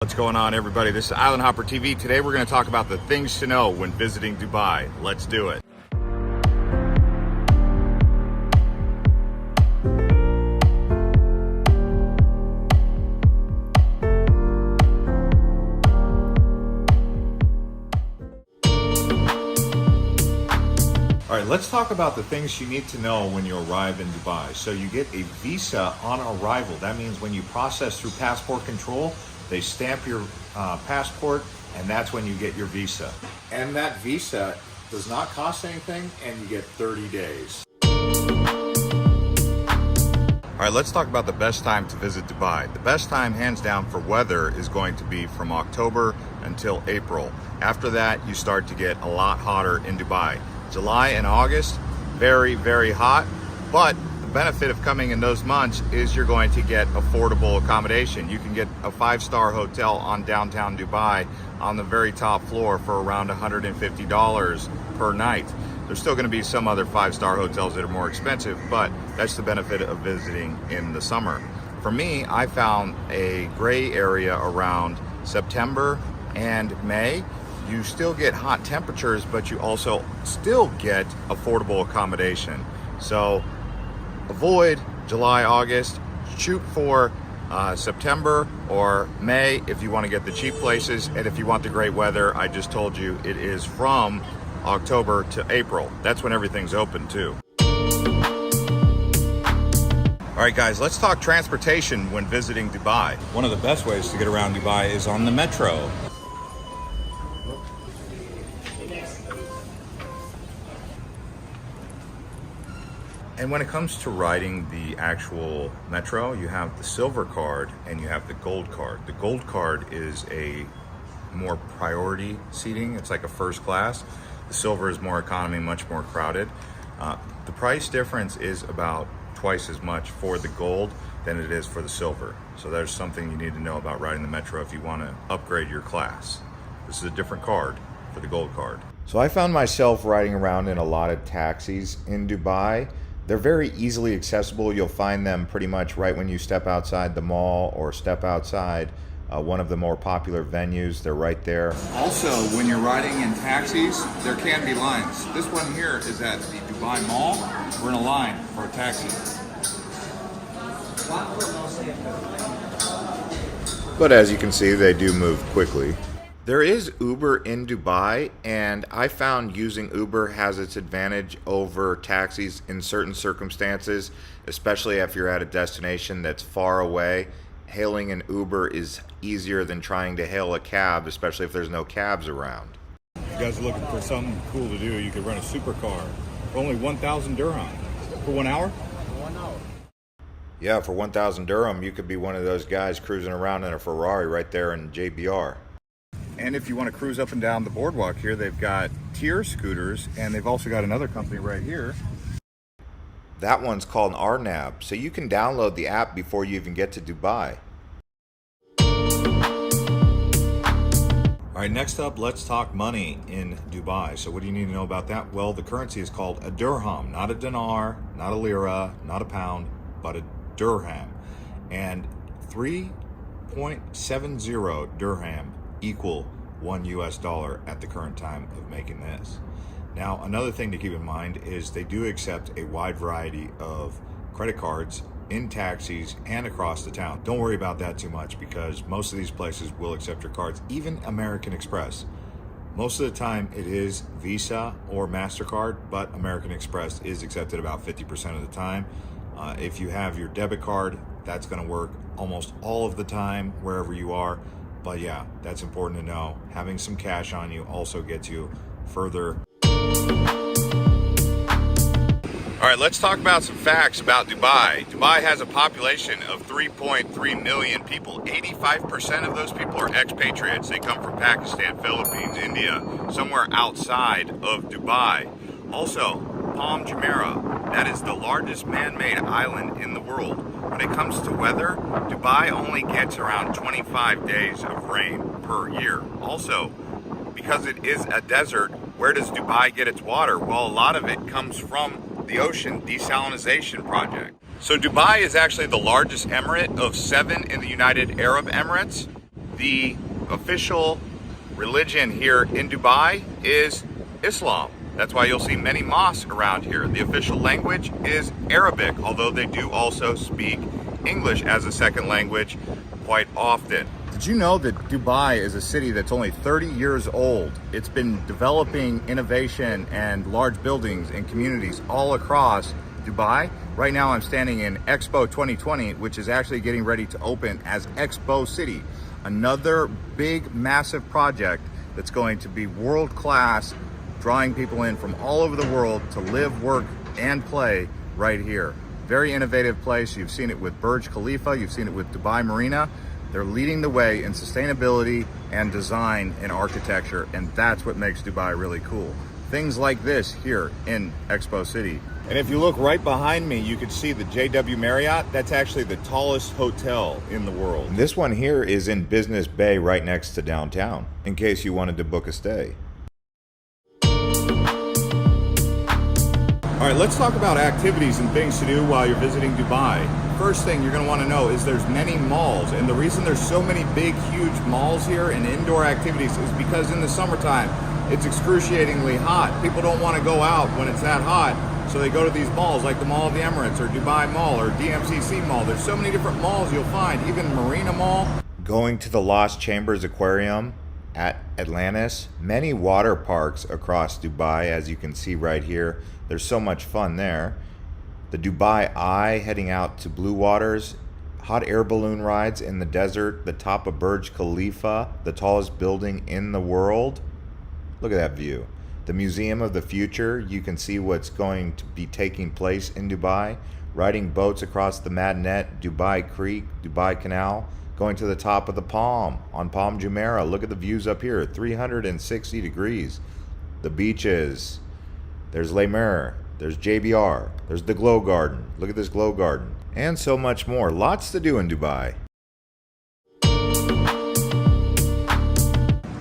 What's going on, everybody? This is Island Hopper TV. Today we're going to talk about the things to know when visiting Dubai. Let's do it. All right, let's talk about the things you need to know when you arrive in Dubai. So you get a visa on arrival. That means when you process through passport control, they stamp your passport, and that's when you get your visa. And that visa does not cost anything, and you get 30 days. All right, let's talk about the best time to visit Dubai. The best time, hands down, for weather is going to be from October until April. After that, you start to get a lot hotter in Dubai. July and August, very, very hot, but the benefit of coming in those months is you're going to get affordable accommodation. You can get a 5-star hotel on downtown Dubai on the very top floor for around $150 per night. There's still going to be some other 5-star hotels that are more expensive, but that's the benefit of visiting in the summer. For me, I found a gray area around September and May. You still get hot temperatures, but you also still get affordable accommodation. So avoid July, August, shoot for September or May if you want to get the cheap places. And if you want the great weather, I just told you it is from October to April. That's when everything's open too. All right, guys, let's talk transportation when visiting Dubai. One of the best ways to get around Dubai is on the metro. And when it comes to riding the actual metro, you have the silver card and you have the gold card. The gold card is a more priority seating. It's like a first class. The silver is more economy, much more crowded. The price difference is about twice as much for the gold than it is for the silver. So there's something you need to know about riding the metro if you want to upgrade your class. This is a different card for the gold card. So I found myself riding around in a lot of taxis in Dubai. They're very easily accessible. You'll find them pretty much right when you step outside the mall or step outside one of the more popular venues. They're right there. Also, when you're riding in taxis, there can be lines. This one here is at the Dubai Mall. We're in a line for a taxi. But as you can see, they do move quickly. There is Uber in Dubai, and I found using Uber has its advantage over taxis in certain circumstances, especially if you're at a destination that's far away. Hailing an Uber is easier than trying to hail a cab, especially if there's no cabs around. If you guys are looking for something cool to do, you could rent a supercar for only 1,000 dirham. For 1 hour? 1 hour. Yeah, for 1,000 dirham, you could be one of those guys cruising around in a Ferrari right there in JBR. And if you want to cruise up and down the boardwalk here, they've got Tier scooters, and they've also got another company right here. That one's called Arnab, so you can download the app before you even get to Dubai. All right, next up, let's talk money in Dubai. So what do you need to know about that? Well, the currency is called a dirham, not a dinar, not a lira, not a pound, but a dirham. And 3.70 dirham equal $1 at the current time of making this. Now, another thing to keep in mind is they do accept a wide variety of credit cards in taxis and across the town. Don't worry about that too much because most of these places will accept your cards, even American Express. Most of the time it is Visa or MasterCard, but American Express is accepted about 50% of the time. If you have your debit card, that's going to work almost all of the time wherever you are. But yeah, that's important to know. Having some cash on you also gets you further. All right, let's talk about some facts about Dubai. Dubai has a population of 3.3 million people. 85% of those people are expatriates. They come from Pakistan, Philippines, India, somewhere outside of Dubai. Also, Palm Jumeirah, that is the largest man-made island in the world. When it comes to weather, Dubai only gets around 25 days of rain per year. Also, because it is a desert, where does Dubai get its water? Well, a lot of it comes from the ocean desalination project. So Dubai is actually the largest emirate of 7 in the United Arab Emirates. The official religion here in Dubai is Islam. That's why you'll see many mosques around here. The official language is Arabic, although they do also speak English as a second language quite often. Did you know that Dubai is a city that's only 30 years old? It's been developing innovation and large buildings and communities all across Dubai. Right now I'm standing in Expo 2020, which is actually getting ready to open as Expo City. Another big, massive project that's going to be world-class, drawing people in from all over the world to live, work, and play right here. Very innovative place. You've seen it with Burj Khalifa, you've seen it with Dubai Marina. They're leading the way in sustainability and design and architecture, and that's what makes Dubai really cool. Things like this here in Expo City. And if you look right behind me, you can see the JW Marriott. That's actually the tallest hotel in the world. And this one here is in Business Bay right next to downtown, in case you wanted to book a stay. All right, let's talk about activities and things to do while you're visiting Dubai. First thing you're going to want to know is there's many malls, and the reason there's so many big, huge malls here and indoor activities is because in the summertime, it's excruciatingly hot. People don't want to go out when it's that hot, so they go to these malls like the Mall of the Emirates or Dubai Mall or DMCC Mall. There's so many different malls you'll find, even Marina Mall. Going to the Lost Chambers Aquarium at Atlantis, many water parks across Dubai, as you can see right here. There's so much fun there. The Dubai Eye heading out to Blue Waters, hot air balloon rides in the desert, the top of Burj Khalifa, the tallest building in the world. Look at that view. The Museum of the Future, you can see what's going to be taking place in Dubai. Riding boats across the Madinat, Dubai Creek, Dubai Canal, going to the top of the Palm on Palm Jumeirah. Look at the views up here, 360 degrees. The beaches. There's Le Mer, there's JBR, there's the Glow Garden. Look at this Glow Garden. And so much more. Lots to do in Dubai.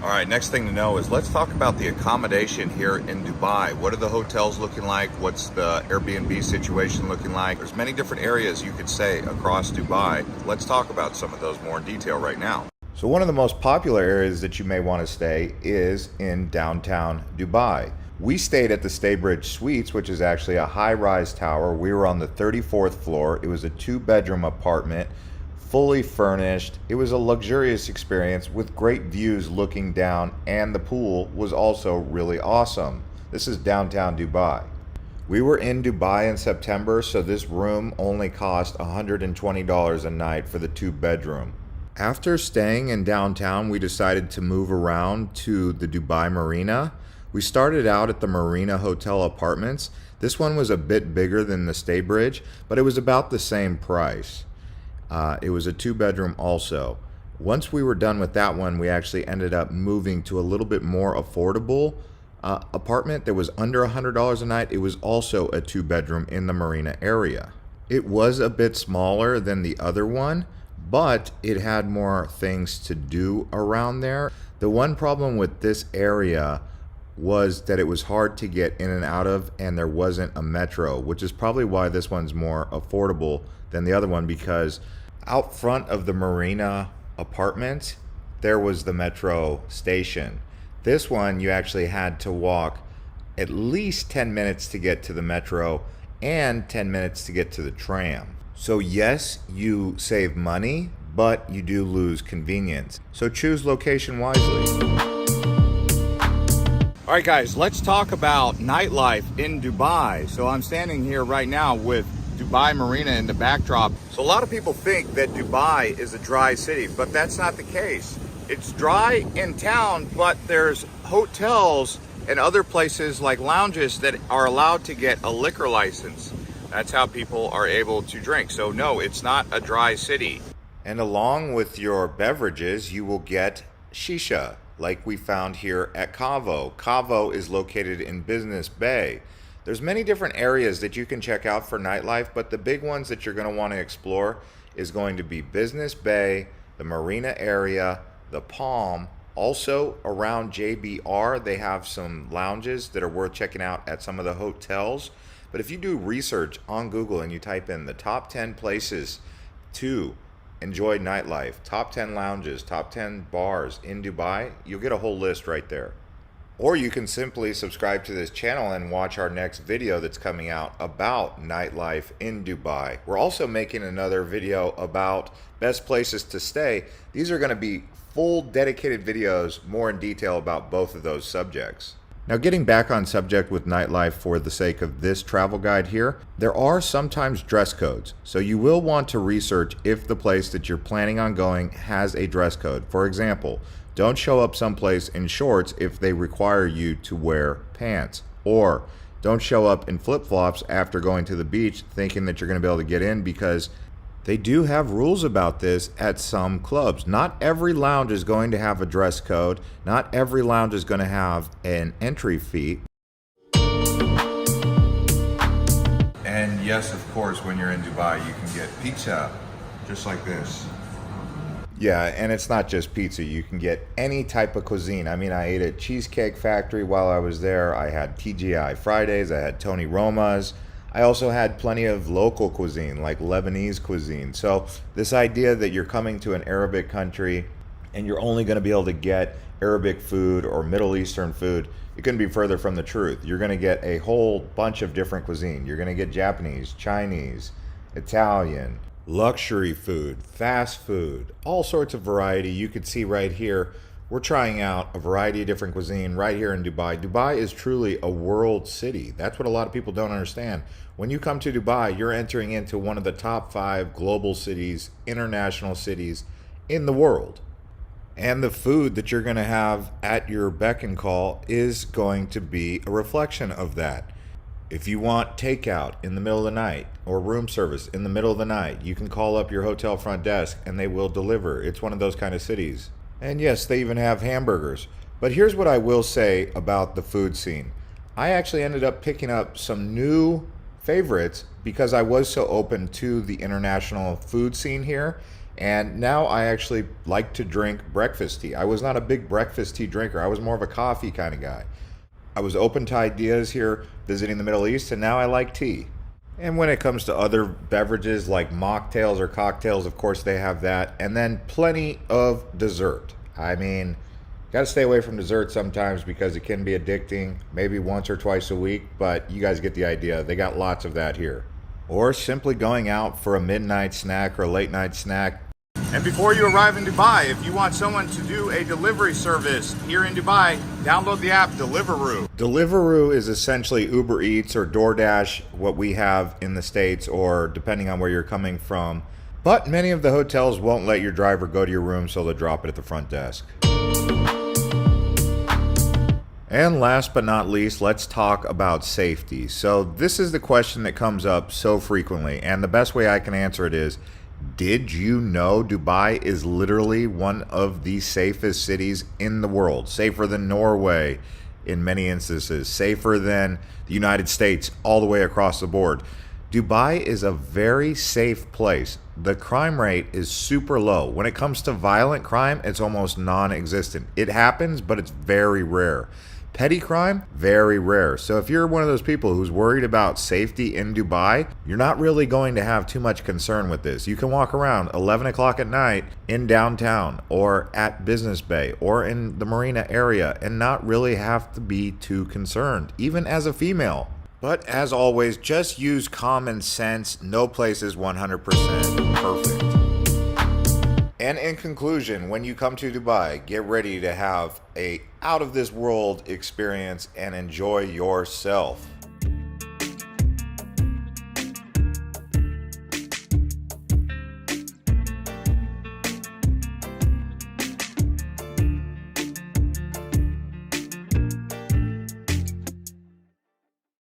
All right, next thing to know is let's talk about the accommodation here in Dubai. What are the hotels looking like? What's the Airbnb situation looking like? There's many different areas you could stay across Dubai. Let's talk about some of those more in detail right now. So one of the most popular areas that you may want to stay is in downtown Dubai. We stayed at the Staybridge Suites, which is actually a high-rise tower. We were on the 34th floor. It was a 2-bedroom apartment, fully furnished. It was a luxurious experience with great views looking down, and the pool was also really awesome. This is downtown Dubai. We were in Dubai in September, so this room only cost $120 a night for the 2-bedroom. After staying in downtown, we decided to move around to the Dubai Marina. We started out at the Marina Hotel Apartments. This one was a bit bigger than the Staybridge, but it was about the same price. It was a 2-bedroom also. Once we were done with that one, we actually ended up moving to a little bit more affordable apartment that was under $100 a night. It was also a 2-bedroom in the Marina area. It was a bit smaller than the other one, but it had more things to do around there. The one problem with this area was that it was hard to get in and out of, and there wasn't a metro, which is probably why this one's more affordable than the other one, because out front of the Marina apartment there was the metro station. This one you actually had to walk at least 10 minutes to get to the metro and 10 minutes to get to the tram. So yes, you save money, but you do lose convenience. So choose location wisely. All right, guys, let's talk about nightlife in Dubai. So I'm standing here right now with Dubai Marina in the backdrop. So a lot of people think that Dubai is a dry city, but that's not the case. It's dry in town, but there's hotels and other places like lounges that are allowed to get a liquor license. That's how people are able to drink. So no, it's not a dry city. And along with your beverages, you will get shisha, like we found here at Cavo. Cavo is located in Business Bay. There's many different areas that you can check out for nightlife, but the big ones that you're going to want to explore is going to be Business Bay, the Marina area, the Palm. Also around JBR, they have some lounges that are worth checking out at some of the hotels. But if you do research on Google and you type in the top 10 places to enjoy nightlife, top 10 lounges, top 10 bars in Dubai, you'll get a whole list right there. Or you can simply subscribe to this channel and watch our next video that's coming out about nightlife in Dubai. We're also making another video about best places to stay. These are going to be full dedicated videos more in detail about both of those subjects. Now, getting back on subject with nightlife for the sake of this travel guide here, there are sometimes dress codes. So you will want to research if the place that you're planning on going has a dress code. For example, don't show up someplace in shorts if they require you to wear pants. Or don't show up in flip-flops after going to the beach thinking that you're going to be able to get in, because they do have rules about this at some clubs. Not every lounge is going to have a dress code. Not every lounge is going to have an entry fee. And yes, of course, when you're in Dubai, you can get pizza just like this. Yeah, and it's not just pizza. You can get any type of cuisine. I mean, I ate at Cheesecake Factory while I was there. I had TGI Fridays. I had Tony Roma's. I also had plenty of local cuisine, like Lebanese cuisine. So this idea that you're coming to an Arabic country and you're only going to be able to get Arabic food or Middle Eastern food, it couldn't be further from the truth. You're going to get a whole bunch of different cuisine. You're going to get Japanese, Chinese, Italian, luxury food, fast food, all sorts of variety. You could see right here, we're trying out a variety of different cuisine right here in Dubai. Dubai is truly a world city. That's what a lot of people don't understand. When you come to Dubai, you're entering into one of the top 5 global cities, international cities in the world. And the food that you're going to have at your beck and call is going to be a reflection of that. If you want takeout in the middle of the night or room service in the middle of the night, you can call up your hotel front desk and they will deliver. It's one of those kind of cities. And yes, they even have hamburgers. But here's what I will say about the food scene. I actually ended up picking up some new favorites because I was so open to the international food scene here. And now I actually like to drink breakfast tea. I was not a big breakfast tea drinker. I was more of a coffee kind of guy. I was open to ideas here visiting the Middle East, and now I like tea. And when it comes to other beverages like mocktails or cocktails, of course they have that. And then plenty of dessert. I mean, got to stay away from dessert sometimes because it can be addicting, maybe once or twice a week, but you guys get the idea. They got lots of that here. Or simply going out for a midnight snack or a late night snack. And before you arrive in Dubai, if you want someone to do a delivery service here in Dubai, download the app Deliveroo. Deliveroo is essentially Uber Eats or DoorDash, what we have in the States, or depending on where you're coming from. But many of the hotels won't let your driver go to your room, so they'll drop it at the front desk. And last but not least, let's talk about safety. So this is the question that comes up so frequently, and the best way I can answer it is, did you know Dubai is literally one of the safest cities in the world? Safer than Norway in many instances, safer than the United States all the way across the board. Dubai is a very safe place. The crime rate is super low. When it comes to violent crime, it's almost non-existent. It happens, but it's very rare. Petty crime, very rare. So if you're one of those people who's worried about safety in Dubai, you're not really going to have too much concern with this. You can walk around 11 o'clock at night in downtown or at Business Bay or in the marina area and not really have to be too concerned, even as a female. But as always, just use common sense. No place is 100% perfect. And in conclusion, when you come to Dubai, get ready to have a out of this world experience and enjoy yourself.